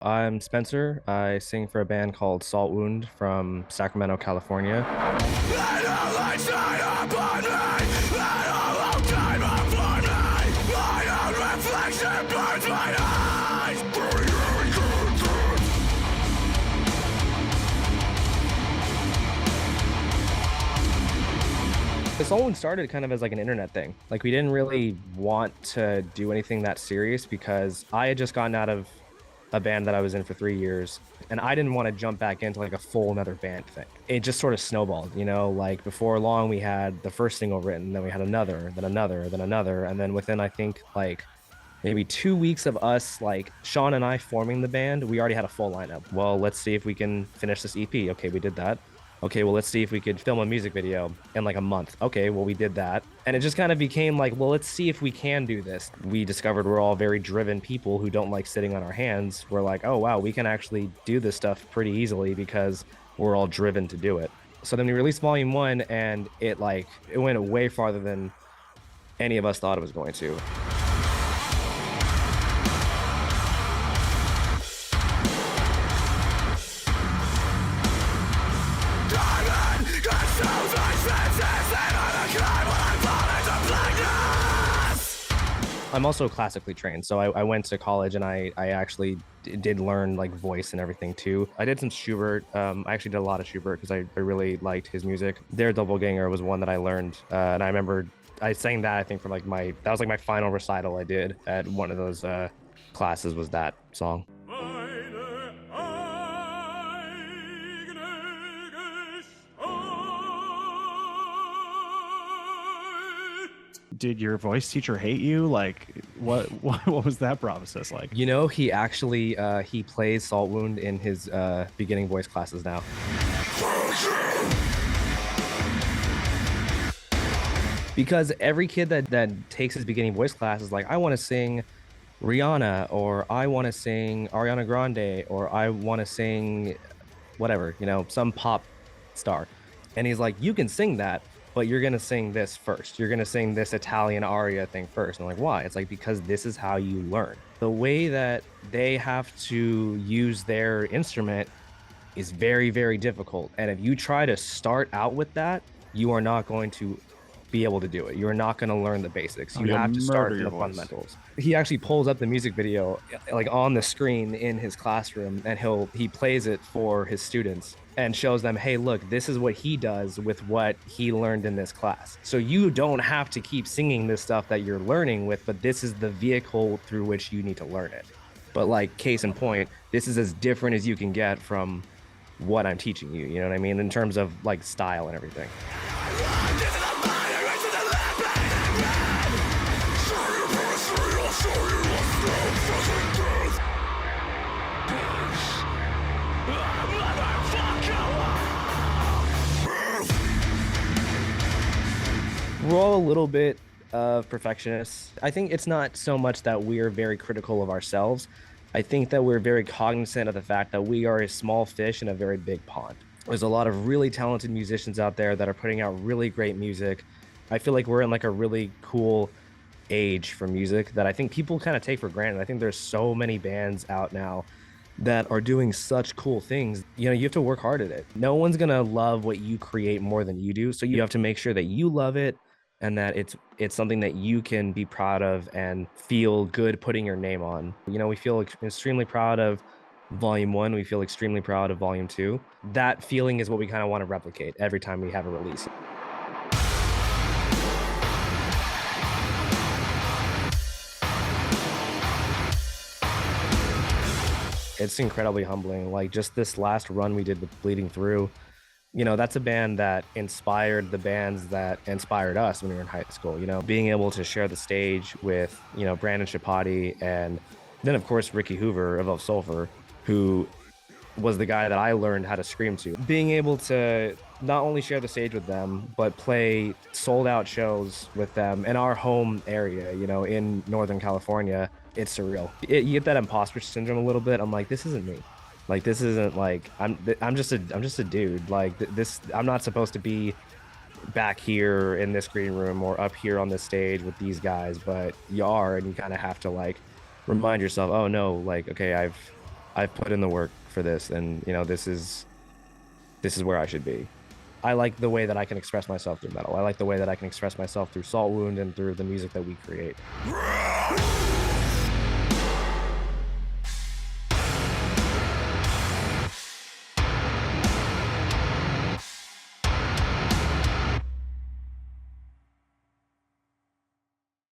I'm Spencer. I sing for a band called Saltwound from Sacramento, California. The Saltwound started kind of as like an internet thing. Like we didn't really want to do anything that serious because I had just gotten out of a band that I was in for 3 years, and I didn't want to jump back into like a full another band thing. It just sort of snowballed, like before long we had the first single written, then we had another, then another, then another, and then within I think like maybe 2 weeks of us, like Sean and I forming the band, we already had a full lineup. Well, let's see if we can finish this EP. Okay, we did that. Okay, well, let's see if we could film a music video in like a month. Okay, well, we did that. And it just kind of became like, well, let's see if we can do this. We discovered we're all very driven people who don't like sitting on our hands. We're like, oh, wow, we can actually do this stuff pretty easily because we're all driven to do it. So then we released volume one, and it went way farther than any of us thought it was going to. I'm also classically trained. So I went to college and I actually did learn like voice and everything too. I did some Schubert. I actually did a lot of Schubert because I really liked his music. Der Doppelganger was one that I learned. And I remember I sang that, I think, from that was like my final recital I did at one of those classes was that song. Did your voice teacher hate you? Like, what was that process like? He actually he plays Saltwound in his beginning voice classes now. Because every kid that takes his beginning voice class is like, I want to sing Rihanna, or I want to sing Ariana Grande, or I want to sing whatever, some pop star. And he's like, you can sing that, but you're going to sing this first. You're going to sing this Italian aria thing first. And I'm like, why? It's like, because this is how you learn. The way that they have to use their instrument is very, very difficult. And if you try to start out with that, you are not going to be able to do it. You're not going to learn the basics. You have to start from the fundamentals. He actually pulls up the music video like on the screen in his classroom, and he plays it for his students and shows them, hey, look, this is what he does with what he learned in this class. So you don't have to keep singing this stuff that you're learning with, but this is the vehicle through which you need to learn it. But like, case in point, this is as different as you can get from what I'm teaching you. You know what I mean? In terms of like style and everything. We're all a little bit of perfectionists. I think it's not so much that we're very critical of ourselves. I think that we're very cognizant of the fact that we are a small fish in a very big pond. There's a lot of really talented musicians out there that are putting out really great music. I feel like we're in like a really cool age for music that I think people kind of take for granted. I think there's so many bands out now that are doing such cool things. You have to work hard at it. No one's gonna love what you create more than you do. So you have to make sure that you love it and that it's something that you can be proud of and feel good putting your name on. We feel extremely proud of volume one. We feel extremely proud of volume two. That feeling is what we kind of want to replicate every time we have a release. It's incredibly humbling. Like just this last run we did with Bleeding Through, that's a band that inspired the bands that inspired us when we were in high school. Being able to share the stage with, Brandon Chapati, and then of course Ricky Hoover of Sulfur, who was the guy that I learned how to scream to. Being able to not only share the stage with them, but play sold out shows with them in our home area, in Northern California, it's surreal. You get that imposter syndrome a little bit. I'm like, this isn't me. Like, this isn't like, I'm just a dude. Like this, I'm not supposed to be back here in this green room or up here on this stage with these guys, but you are, and you kind of have to like remind yourself, oh no, like, okay, I've put in the work for this, and you know, this is where I should be. I like the way that I can express myself through metal. I like the way that I can express myself through Saltwound and through the music that we create.